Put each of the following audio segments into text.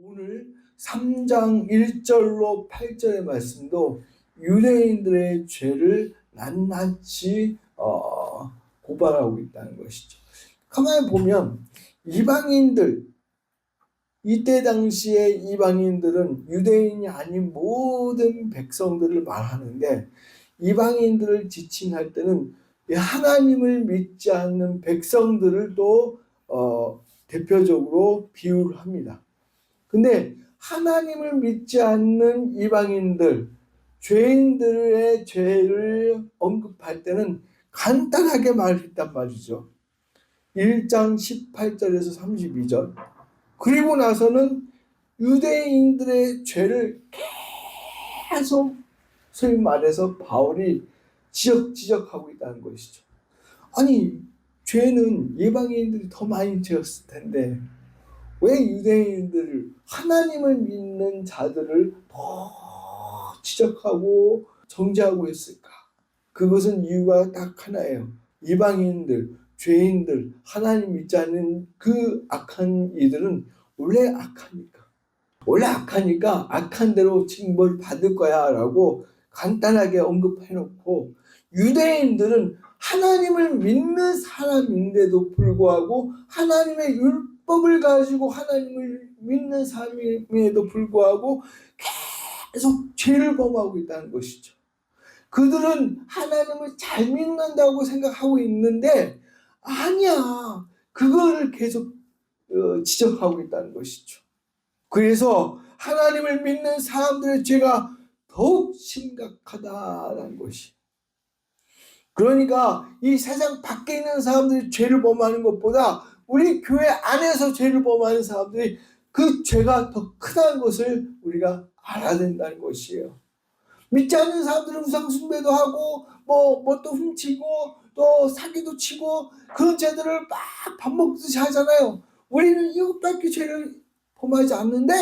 오늘 3장 1절로 8절의 말씀도 유대인들의 죄를 낱낱이 고발하고 있다는 것이죠. 가만히 보면 이방인들, 이때 당시에 이방인들은 유대인이 아닌 모든 백성들을 말하는데, 이방인들을 지칭할 때는 하나님을 믿지 않는 백성들을 또 대표적으로 비유를 합니다. 근데 하나님을 믿지 않는 이방인들, 죄인들의 죄를 언급할 때는 간단하게 말했단 말이죠. 1장 18절에서 32절. 그리고 나서는 유대인들의 죄를 계속 소위 말해서 바울이 지적하고 있다는 것이죠. 아니, 죄는 이방인들이 더 많이 지었을 텐데 왜 유대인들, 하나님을 믿는 자들을 더 지적하고 정죄하고 있을까? 그것은 이유가 딱 하나예요. 이방인들, 죄인들, 하나님 믿지 않는 그 악한 이들은 원래 악하니까. 원래 악하니까 악한 대로 징벌을 받을 거야 라고 간단하게 언급해놓고, 유대인들은 하나님을 믿는 사람인데도 불구하고 하나님의 율법을 가지고 하나님을 믿는 사람임에도 불구하고 계속 죄를 범하고 있다는 것이죠. 그들은 하나님을 잘 믿는다고 생각하고 있는데 아니야. 그거를 계속 지적하고 있다는 것이죠. 그래서 하나님을 믿는 사람들의 죄가 더욱 심각하다는 것이. 그러니까 이 세상 밖에 있는 사람들이 죄를 범하는 것보다 우리 교회 안에서 죄를 범하는 사람들이 그 죄가 더 크다는 것을 우리가 알아야 된다는 것이에요. 믿지 않는 사람들은 우상숭배도 하고 또 훔치고 또 사기도 치고 그런 죄들을 막 밥 먹듯이 하잖아요. 우리는 이것밖에 죄를 범하지 않는데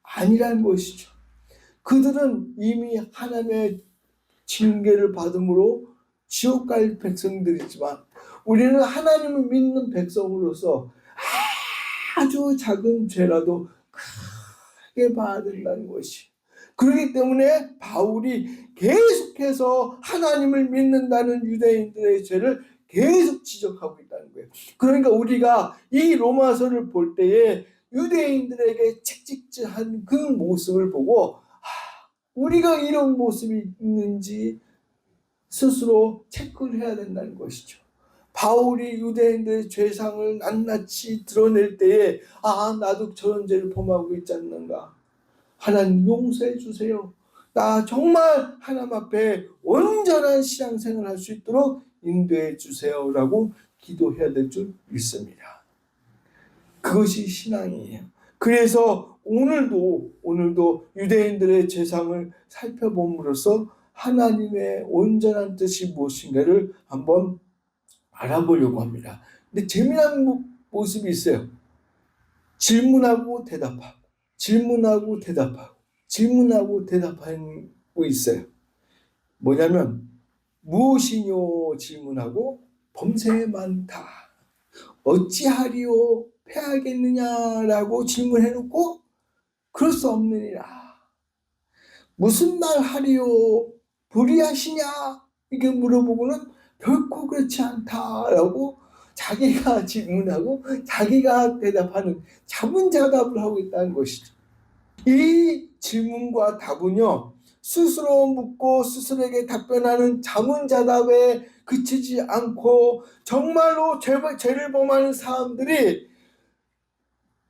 아니라는 것이죠. 그들은 이미 하나님의 징계를 받음으로 지옥 갈 백성들이지만 우리는 하나님을 믿는 백성으로서 아주 작은 죄라도 크게 봐야 된다는 것이. 그렇기 때문에 바울이 계속해서 하나님을 믿는다는 유대인들의 죄를 계속 지적하고 있다는 거예요. 그러니까 우리가 이 로마서를 볼 때에 유대인들에게 채찍질한 그 모습을 보고 우리가 이런 모습이 있는지 스스로 체크를 해야 된다는 것이죠. 바울이 유대인들의 죄상을 낱낱이 드러낼 때에 나도 저런 죄를 범하고 있지 않는가. 하나님 용서해 주세요. 나 정말 하나님 앞에 온전한 신앙생활을 할 수 있도록 인도해 주세요 라고 기도해야 될 줄 믿습니다. 그것이 신앙이에요. 그래서 오늘도 유대인들의 죄상을 살펴봄으로써 하나님의 온전한 뜻이 무엇인가를 한번 알아보려고 합니다. 근데 재미난 모습이 있어요. 질문하고 대답하고 질문하고 대답하고 있어요. 뭐냐면 무엇이뇨 질문하고 범죄 많다. 어찌하리요 패하겠느냐라고 질문해놓고 그럴 수 없느니라. 무슨 말 하리요 불의하시냐 이렇게 물어보고는 결코 그렇지 않다라고 자기가 질문하고 자기가 대답하는 자문자답을 하고 있다는 것이죠. 이 질문과 답은요, 스스로 묻고 스스로에게 답변하는 자문자답에 그치지 않고 정말로 죄를 범하는 사람들이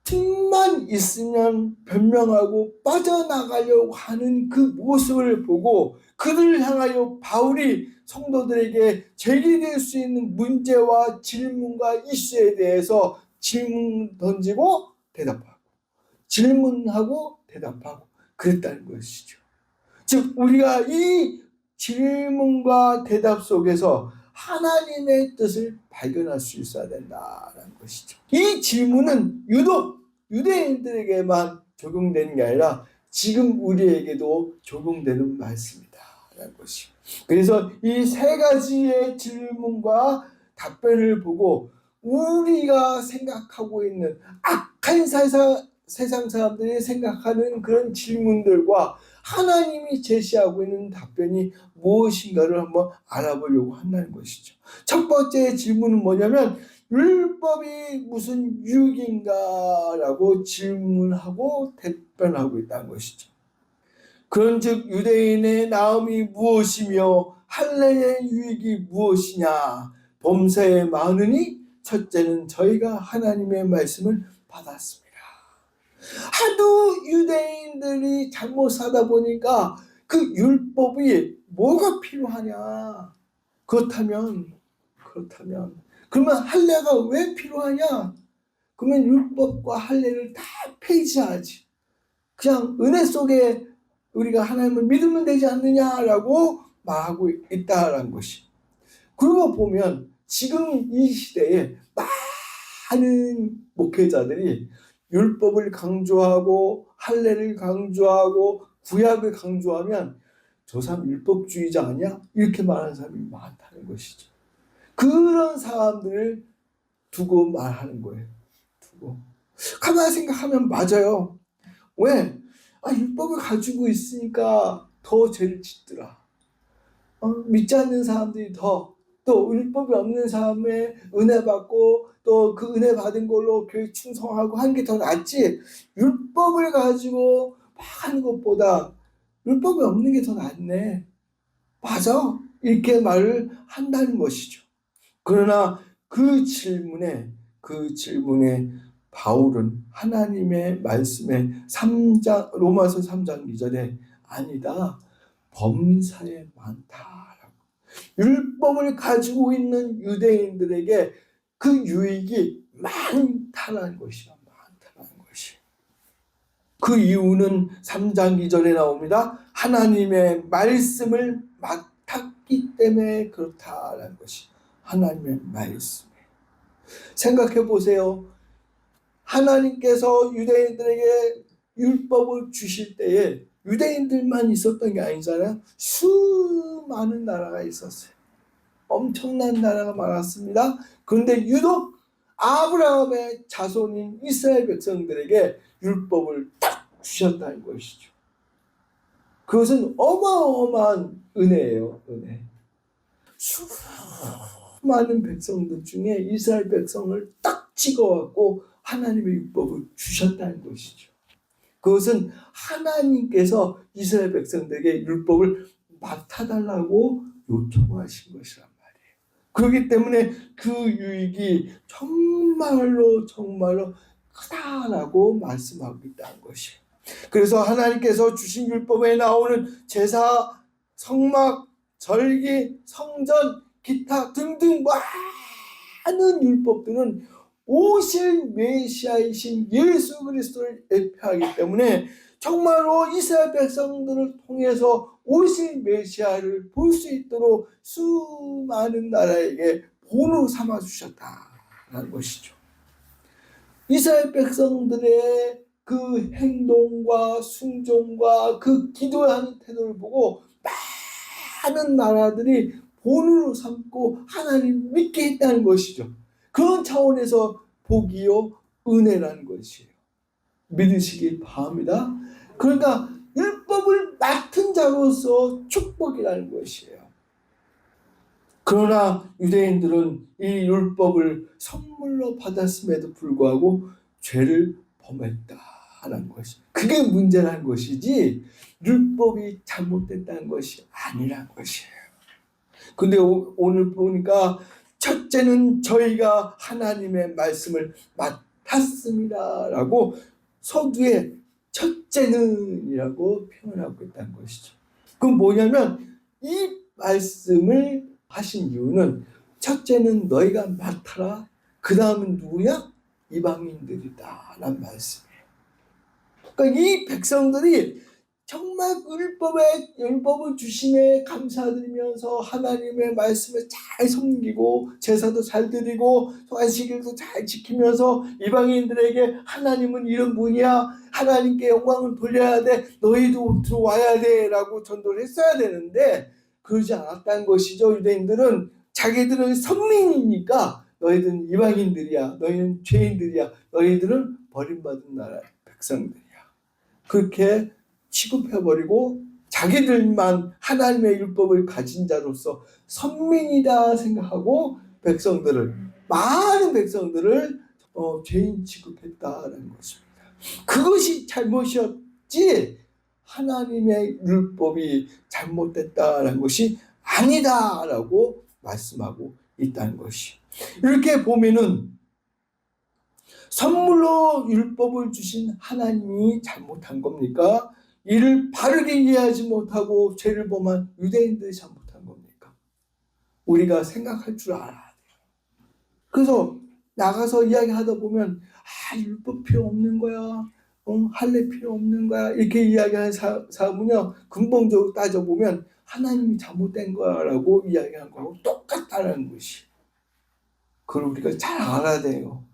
틈만 있으면 변명하고 빠져나가려고 하는 그 모습을 보고 그들을 향하여 바울이 성도들에게 제기될 수 있는 문제와 질문과 이슈에 대해서 질문 던지고 대답하고 질문하고 대답하고 그랬다는 것이죠. 즉 우리가 이 질문과 대답 속에서 하나님의 뜻을 발견할 수 있어야 된다는 것이죠. 이 질문은 유독 유대인들에게만 적용되는 게 아니라 지금 우리에게도 적용되는 말씀이다라는 것이죠. 그래서 이 세 가지의 질문과 답변을 보고 우리가 생각하고 있는 악한 세상 사람들이 생각하는 그런 질문들과 하나님이 제시하고 있는 답변이 무엇인가를 한번 알아보려고 한다는 것이죠. 첫 번째 질문은 뭐냐면 율법이 무슨 유익인가라고 질문하고 답변하고 있다는 것이죠. 그런즉 유대인의 나음이 무엇이며 할례의 유익이 무엇이냐. 범사에 많으니 첫째는 저희가 하나님의 말씀을 받았습니다. 하도 유대인들이 잘못 사다 보니까 그 율법이 뭐가 필요하냐. 그렇다면 그러면 할례가 왜 필요하냐. 그러면 율법과 할례를 다 폐지하지. 그냥 은혜 속에 우리가 하나님을 믿으면 되지 않느냐라고 말하고 있다라는 것이. 그러고 보면 지금 이 시대에 많은 목회자들이 율법을 강조하고 할례를 강조하고 구약을 강조하면 저 사람 율법주의자 아니야? 이렇게 말하는 사람이 많다는 것이죠. 그런 사람들을 두고 말하는 거예요. 두고. 가만히 생각하면 맞아요. 왜? 율법을 가지고 있으니까 더 죄를 짓더라. 믿지 않는 사람들이 또 율법이 없는 사람의 은혜 받고 또 그 은혜 받은 걸로 교회 충성하고 하는 게 더 낫지. 율법을 가지고 막 하는 것보다 율법이 없는 게 더 낫네. 맞아. 이렇게 말을 한다는 것이죠. 그러나 그 질문에 바울은 하나님의 말씀에 로마서 3장 2절에 아니다. 범사에 많다라고. 율법을 가지고 있는 유대인들에게 그 유익이 많다라는 것이야. 많다라는 것이. 그 이유는 3장 2절에 나옵니다. 하나님의 말씀을 맡았기 때문에 그렇다라는 것이. 하나님의 말씀. 생각해 보세요. 하나님께서 유대인들에게 율법을 주실 때에 유대인들만 있었던 게 아니잖아요. 수많은 나라가 있었어요. 엄청난 나라가 많았습니다. 그런데 유독 아브라함의 자손인 이스라엘 백성들에게 율법을 딱 주셨다는 것이죠. 그것은 어마어마한 은혜예요. 은혜. 수많은 백성들 중에 이스라엘 백성을 딱 찍어갖고 하나님의 율법을 주셨다는 것이죠. 그것은 하나님께서 이스라엘 백성들에게 율법을 맡아달라고 요청하신 것이란 말이에요. 그렇기 때문에 그 유익이 정말로 크다라고 말씀하고 있다는 것이에요. 그래서 하나님께서 주신 율법에 나오는 제사, 성막, 절기, 성전, 기타 등등 많은 율법들은 오실 메시아이신 예수 그리스도를 예표하기 때문에 정말로 이스라엘 백성들을 통해서 오실 메시아를 볼 수 있도록 수많은 나라에게 본으로 삼아 주셨다는 것이죠. 이스라엘 백성들의 그 행동과 순종과 그 기도하는 태도를 보고 많은 나라들이 본으로 삼고 하나님 믿게 했다는 것이죠. 그런 차원에서 복이요 은혜라는 것이에요. 믿으시길 바랍니다. 그러니까 율법을 맡은 자로서 축복이라는 것이에요. 그러나 유대인들은 이 율법을 선물로 받았음에도 불구하고 죄를 범했다는 것이. 그게 문제라는 것이지 율법이 잘못됐다는 것이 아니라는 것이에요. 근데 오늘 보니까 첫째는 저희가 하나님의 말씀을 맡았습니다라고 서두에 첫째는 이라고 표현하고 있다는 것이죠. 그건 뭐냐면 이 말씀을 하신 이유는 첫째는 너희가 맡아라. 그 다음은 누구냐? 이방인들이다 라는 말씀이에요. 그러니까 이 백성들이 정말 율법을 주심에 감사드리면서 하나님의 말씀을 잘 섬기고 제사도 잘 드리고 안식일도 잘 지키면서 이방인들에게 하나님은 이런 분이야. 하나님께 영광을 돌려야 돼. 너희도 들어와야 돼 라고 전도를 했어야 되는데 그러지 않았다는 것이죠. 유대인들은 자기들은 선민이니까 너희들은 이방인들이야. 너희는 죄인들이야. 너희들은 버림받은 나라야. 백성들이야. 그렇게 취급해버리고 자기들만 하나님의 율법을 가진 자로서 선민이다 생각하고 많은 백성들을 죄인 취급했다는 것입니다. 그것이 잘못이었지 하나님의 율법이 잘못됐다는 것이 아니다라고 말씀하고 있다는 것이. 이렇게 보면은 선물로 율법을 주신 하나님이 잘못한 겁니까? 이를 바르게 이해하지 못하고 죄를 범한 유대인들이 잘못한 겁니까? 우리가 생각할 줄 알아야 돼요. 그래서 나가서 이야기하다 보면 율법 필요 없는 거야. 할례 필요 없는 거야. 이렇게 이야기하는 사람은요. 근본적으로 따져보면 하나님이 잘못된 거라고 이야기한 거하고 똑같다는 것이. 그걸 우리가 잘 알아야 돼요.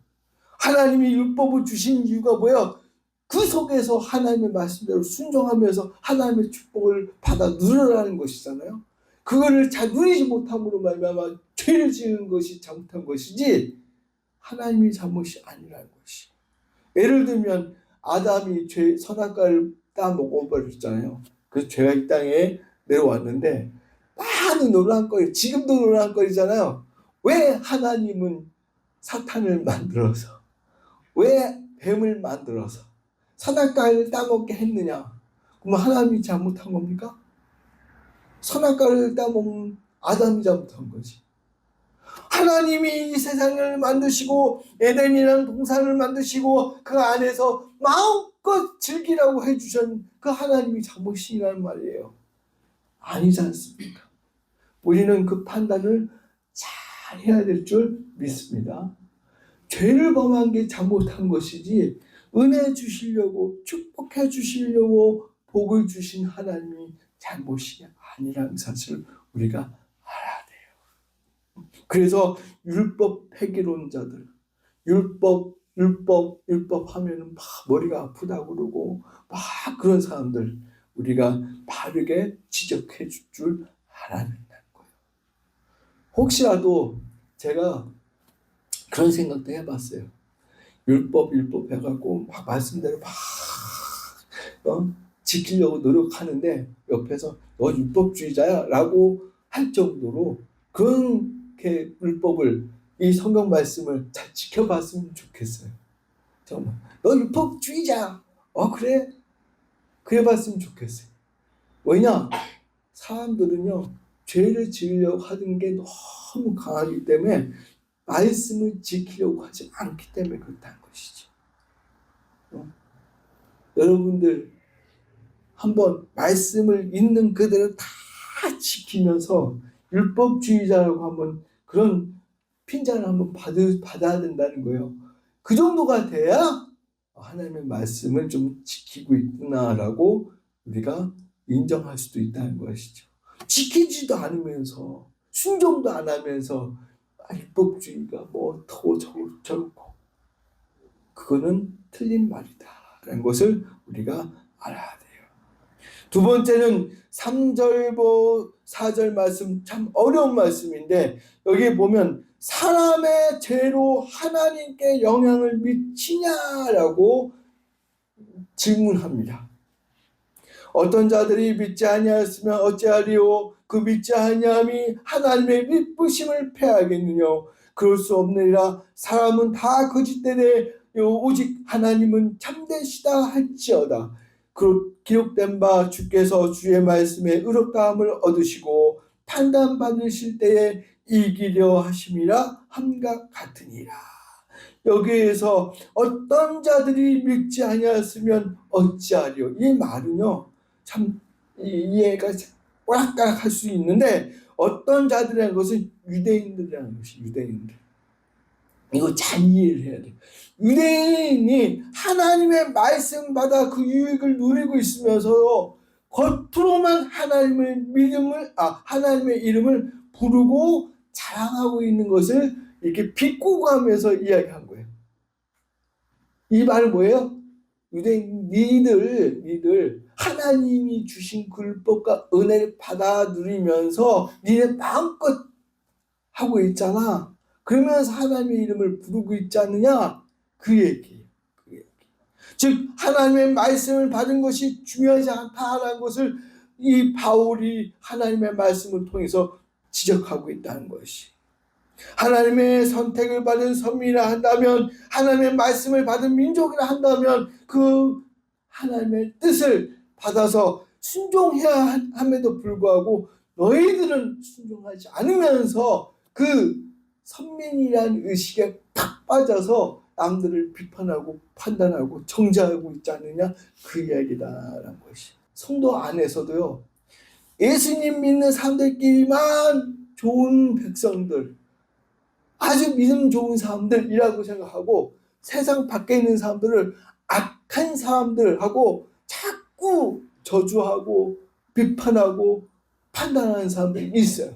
하나님이 율법을 주신 이유가 뭐야? 그 속에서 하나님의 말씀대로 순종하면서 하나님의 축복을 받아 누리라는 것이잖아요. 그거를 잘 누리지 못함으로 말미암아 죄를 지은 것이 잘못한 것이지 하나님이 잘못이 아니라는 것이. 예를 들면 아담이 선악과를 따 먹어버렸잖아요. 그래서 죄가 이 땅에 내려왔는데 많은 노란거리, 지금도 노란거리잖아요. 왜 하나님은 사탄을 만들어서, 왜 뱀을 만들어서 선악과를 따먹게 했느냐? 그럼 하나님이 잘못한 겁니까? 선악과를 따먹은 아담이 잘못한 거지. 하나님이 이 세상을 만드시고 에덴이라는 동산을 만드시고 그 안에서 마음껏 즐기라고 해주신 그 하나님이 잘못이라는 말이에요. 아니지 않습니까? 우리는 그 판단을 잘 해야 될 줄 믿습니다. 죄를 범한 게 잘못한 것이지 은혜 주시려고 축복해 주시려고 복을 주신 하나님이 잘못이 아니라는 사실을 우리가 알아야 돼요. 그래서 율법 폐기론자들, 율법 하면은 막 머리가 아프다고 그러고 막 그런 사람들 우리가 바르게 지적해 줄 줄 알아야 된다는 거예요. 혹시라도 제가 그런 생각도 해봤어요. 율법 해갖고 막 말씀대로 막 지키려고 노력하는데 옆에서 너 율법주의자야 라고 할 정도로 그렇게 율법을, 이 성경 말씀을 잘 지켜봤으면 좋겠어요. 정말 너 율법주의자 그래? 그래봤으면 좋겠어요. 왜냐? 사람들은요 죄를 지으려고 하는 게 너무 강하기 때문에 말씀을 지키려고 하지 않기 때문에 그렇다는 것이죠. 여러분들 한번 말씀을 있는 그대로 다 지키면서 율법주의자라고 한번 그런 핀잔을 한번 받아야 된다는 거예요. 그 정도가 돼야 하나님의 말씀을 좀 지키고 있구나라고 우리가 인정할 수도 있다는 것이죠. 지키지도 않으면서 순종도 안 하면서 율법주의가 뭐 더 저렇고 그거는 틀린 말이다라는 것을 우리가 알아야 돼요. 두 번째는 3절 4절 말씀, 참 어려운 말씀인데 여기 보면 사람의 죄로 하나님께 영향을 미치냐라고 질문합니다. 어떤 자들이 믿지 아니하였으면 어찌하리요? 그 믿지 아니함이 하나님의 미쁘심을 패하겠느냐? 그럴 수 없느니라. 사람은 다 거짓되되 오직 하나님은 참되시다 할지어다. 기록된 바 주께서 주의 말씀에 의롭다함을 얻으시고 판단받으실 때에 이기려 하심이라 함과 같으니라. 여기에서 어떤 자들이 믿지 아니하였으면 어찌하리요? 이 말은요 참 이해가 오락가락할 수 있는데 어떤 자들이라는 것은 유대인들이라는 것이 유대인들. 이거 잘 이해를 해야 돼요. 유대인이 하나님의 말씀 받아 그 유익을 누리고 있으면서 겉으로만 하나님의 이름을 부르고 자랑하고 있는 것을 이렇게 비꼬고 하면서 이야기한 거예요. 이 말은 뭐예요? 유대인 니들 하나님이 주신 그 율법과 은혜를 받아 누리면서 니네 마음껏 하고 있잖아. 그러면서 하나님의 이름을 부르고 있지 않느냐? 그 얘기예요. 즉 하나님의 말씀을 받은 것이 중요하지 않다라는 것을 이 바울이 하나님의 말씀을 통해서 지적하고 있다는 것이, 하나님의 선택을 받은 선민이라 한다면, 하나님의 말씀을 받은 민족이라 한다면 그 하나님의 뜻을 받아서 순종해야 함에도 불구하고 너희들은 순종하지 않으면서 그 선민이라는 의식에 탁 빠져서 남들을 비판하고 판단하고 정죄하고 있지 않느냐, 그 이야기다라는 것이. 성도 안에서도요, 예수님 믿는 사람들끼리만 좋은 백성들, 아주 믿음 좋은 사람들이라고 생각하고 세상 밖에 있는 사람들을 악한 사람들하고 자꾸 저주하고 비판하고 판단하는 사람들이 있어요.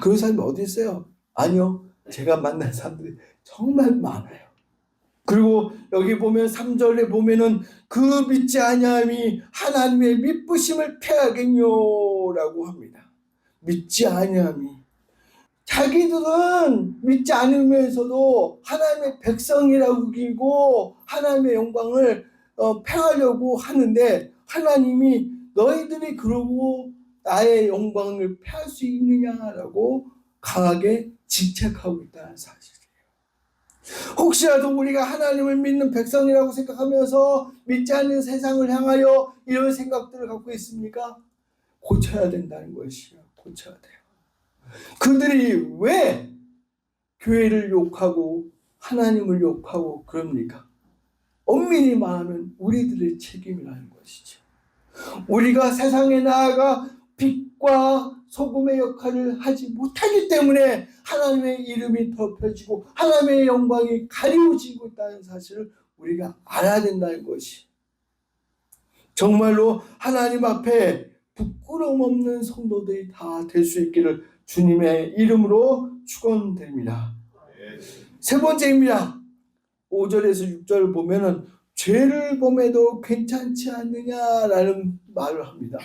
그런 사람이 어디 있어요? 아니요, 제가 만난 사람들이 정말 많아요. 그리고 여기 보면 3절에 보면은 그 믿지 아니함이 하나님의 미쁘심을 패하겠뇨라고 합니다. 믿지 아니함이, 자기들은 믿지 않으면서도 하나님의 백성이라고 우기고 하나님의 영광을 패하려고 하는데, 하나님이 너희들이 그러고 나의 영광을 패할 수 있느냐라고 강하게 질책하고 있다는 사실이에요. 혹시라도 우리가 하나님을 믿는 백성이라고 생각하면서 믿지 않는 세상을 향하여 이런 생각들을 갖고 있습니까? 고쳐야 된다는 것이요. 고쳐야 돼요. 그들이 왜 교회를 욕하고 하나님을 욕하고 그럽니까? 엄밀히 말하면 우리들의 책임이라는 것이죠. 우리가 세상에 나아가 빛과 소금의 역할을 하지 못하기 때문에 하나님의 이름이 덮여지고 하나님의 영광이 가리워지고 있다는 사실을 우리가 알아야 된다는 것이, 정말로 하나님 앞에 부끄러움 없는 성도들이 다 될 수 있기를 주님의 이름으로 축원드립니다. 세 번째입니다. 5절에서 6절을 보면은 죄를 범해도 괜찮지 않느냐라는 말을 합니다.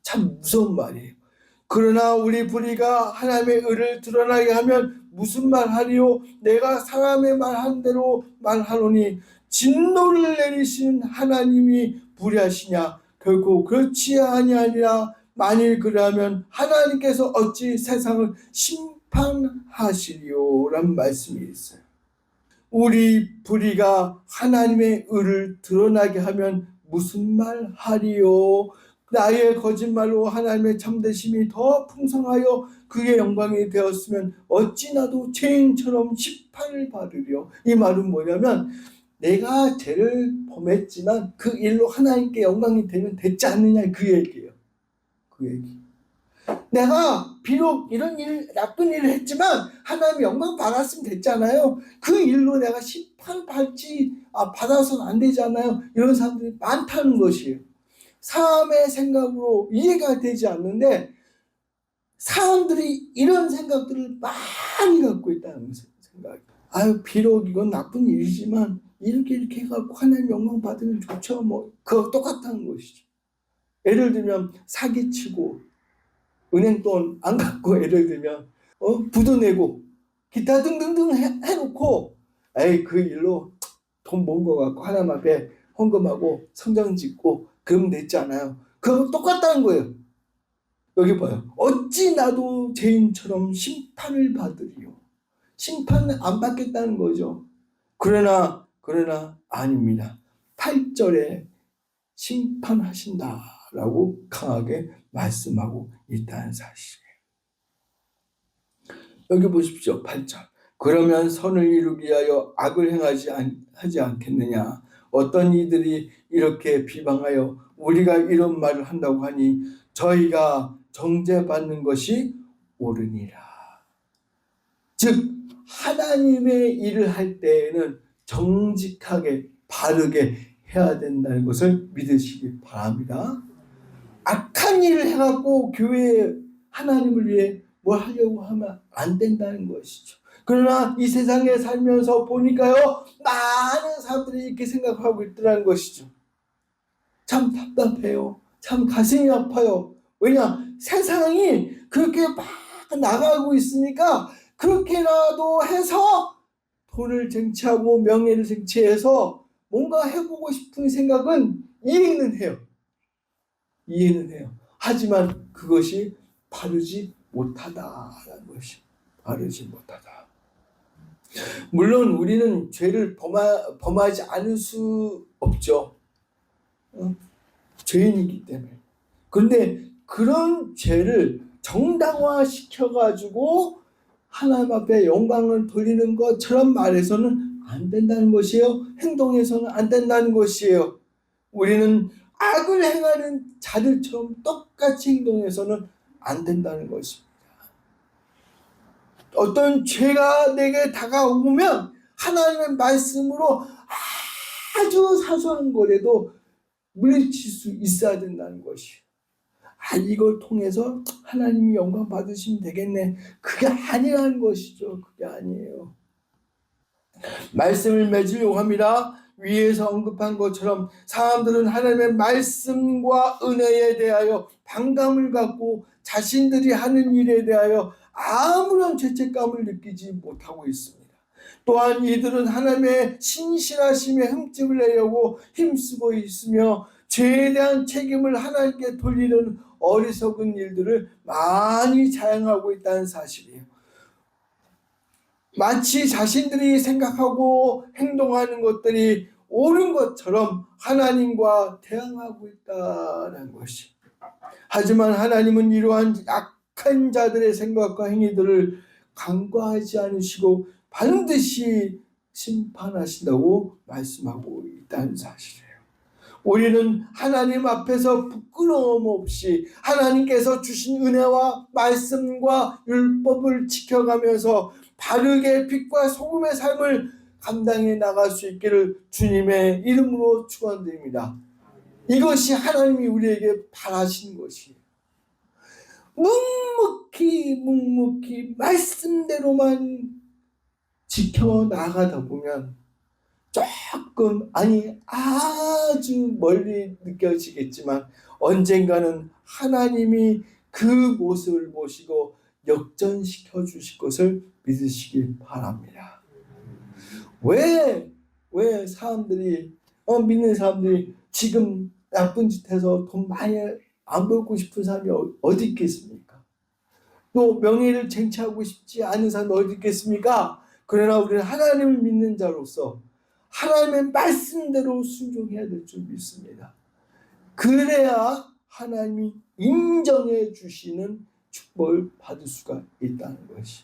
참 무서운 말이에요. 그러나 우리 불의가 하나님의 의를 드러나게 하면 무슨 말하리요? 내가 사람의 말한 대로 말하노니 진노를 내리시는 하나님이 불의하시냐? 결코 그렇지 아니하니라. 만일 그러하면 하나님께서 어찌 세상을 심판하시리요? 라는 말씀이 있어요. 우리 불의가 하나님의 의를 드러나게 하면 무슨 말 하리요? 나의 거짓말로 하나님의 참되심이 더 풍성하여 그의 영광이 되었으면 어찌 나도 죄인처럼 심판을 받으리요? 이 말은 뭐냐면, 내가 죄를 범했지만 그 일로 하나님께 영광이 되면 됐지 않느냐, 그 얘기예요. 그 얘기. 내가 비록 이런 나쁜 일을 했지만 하나님의 영광 받았으면 됐잖아요. 그 일로 내가 심판 받아서는 안 되잖아요. 이런 사람들이 많다는 것이에요. 사람의 생각으로 이해가 되지 않는데 사람들이 이런 생각들을 많이 갖고 있다는 생각. 비록 이건 나쁜 일이지만 이렇게 해갖고 하나님 영광 받으면 좋죠. 그거 똑같다는 것이죠. 예를 들면 사기치고 은행돈 안 갖고, 예를 들면 부도 내고 기타 등등등 해놓고 그 일로 돈 번 거 갖고 하나님 앞에 헌금하고 성장 짓고 그러면 됐잖아요. 그거 똑같다는 거예요. 여기 봐요. 어찌 나도 죄인처럼 심판을 받으리요. 심판은 안 받겠다는 거죠. 그러나 아닙니다. 8절에 심판하신다라고 강하게 말씀하고 있다는 사실이에요. 여기 보십시오. 8절. 그러면 선을 이루기 위하여 악을 하지 않겠느냐? 어떤 이들이 이렇게 비방하여 우리가 이런 말을 한다고 하니 저희가 정죄받는 것이 옳으니라. 즉 하나님의 일을 할 때에는 정직하게 바르게 해야 된다는 것을 믿으시기 바랍니다. 악한 일을 해갖고 교회에 하나님을 위해 뭘 하려고 하면 안 된다는 것이죠. 그러나 이 세상에 살면서 보니까요, 많은 사람들이 이렇게 생각하고 있더라는 것이죠. 참 답답해요. 참 가슴이 아파요. 왜냐? 세상이 그렇게 막 나가고 있으니까 그렇게라도 해서 돈을 쟁취하고 명예를 쟁취해서 뭔가 해보고 싶은 생각은 이해는 해요. 이해는 해요. 하지만 그것이 바르지 못하다라는 것이 바르지 못하다. 물론 우리는 죄를 범하지 않을 수 없죠. 죄인이기 때문에. 그런데 그런 죄를 정당화시켜가지고 하나님 앞에 영광을 돌리는 것처럼 말해서는 안 된다는 것이에요. 행동에서는 안 된다는 것이에요. 우리는 악을 행하는 자들처럼 똑같이 행동해서는 안 된다는 것입니다. 어떤 죄가 내게 다가오면 하나님의 말씀으로 아주 사소한 거라도 물리칠 수 있어야 된다는 것이에요. 이걸 통해서 하나님이 영광 받으시면 되겠네. 그게 아니라는 것이죠. 그게 아니에요. 말씀을 맺으려고 합니다. 위에서 언급한 것처럼 사람들은 하나님의 말씀과 은혜에 대하여 반감을 갖고 자신들이 하는 일에 대하여 아무런 죄책감을 느끼지 못하고 있습니다. 또한 이들은 하나님의 신실하심에 흠집을 내려고 힘쓰고 있으며 죄에 대한 책임을 하나님께 돌리는 어리석은 일들을 많이 자행하고 있다는 사실이에요. 마치 자신들이 생각하고 행동하는 것들이 옳은 것처럼 하나님과 대항하고 있다는 것이. 하지만 하나님은 이러한 악한 자들의 생각과 행위들을 간과하지 않으시고 반드시 심판하신다고 말씀하고 있다는 사실이에요. 우리는 하나님 앞에서 부끄러움 없이 하나님께서 주신 은혜와 말씀과 율법을 지켜가면서 바르게 빛과 소금의 삶을 감당해 나갈 수 있기를 주님의 이름으로 축원드립니다. 이것이 하나님이 우리에게 바라시는 것이에요. 묵묵히 말씀대로만 지켜나가다 보면 조금 아주 멀리 느껴지겠지만 언젠가는 하나님이 그 모습을 보시고 역전시켜 주실 것을 믿으시기 바랍니다. 왜 사람들이 믿는 사람들이 지금 나쁜 짓 해서 돈 많이 안 벌고 싶은 사람이 어디 있겠습니까? 또 명예를 쟁취하고 싶지 않은 사람이 어디 있겠습니까? 그러나 우리는 하나님을 믿는 자로서 하나님의 말씀대로 순종해야 될 줄 믿습니다. 그래야 하나님이 인정해 주시는 축복을 받을 수가 있다는 것이.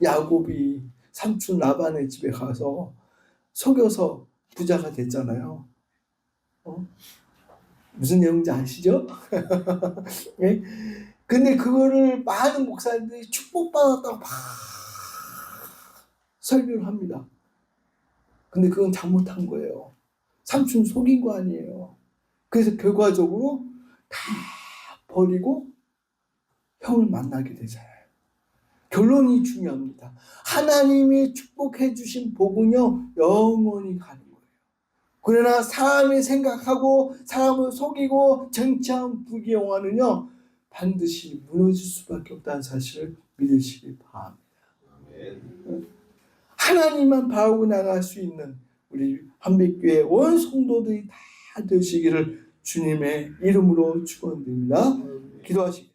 야곱이 삼촌 라반의 집에 가서 속여서 부자가 됐잖아요. 무슨 내용인지 아시죠? 네? 근데 그거를 많은 목사님들이 축복받았다고 막 설교를 합니다. 근데 그건 잘못한 거예요. 삼촌 속인 거 아니에요. 그래서 결과적으로 다 버리고 형을 만나게 되잖아요. 결론이 중요합니다. 하나님이 축복해 주신 복은요, 영원히 가는 거예요. 그러나 사람이 생각하고 사람을 속이고 정치한 부귀영화는요, 반드시 무너질 수밖에 없다는 사실을 믿으시기 바랍니다. 하나님만 바라고 나갈 수 있는 우리 한빛교회 온 성도들이 다 되시기를 주님의 이름으로 축원드립니다. 기도하시겠습니다.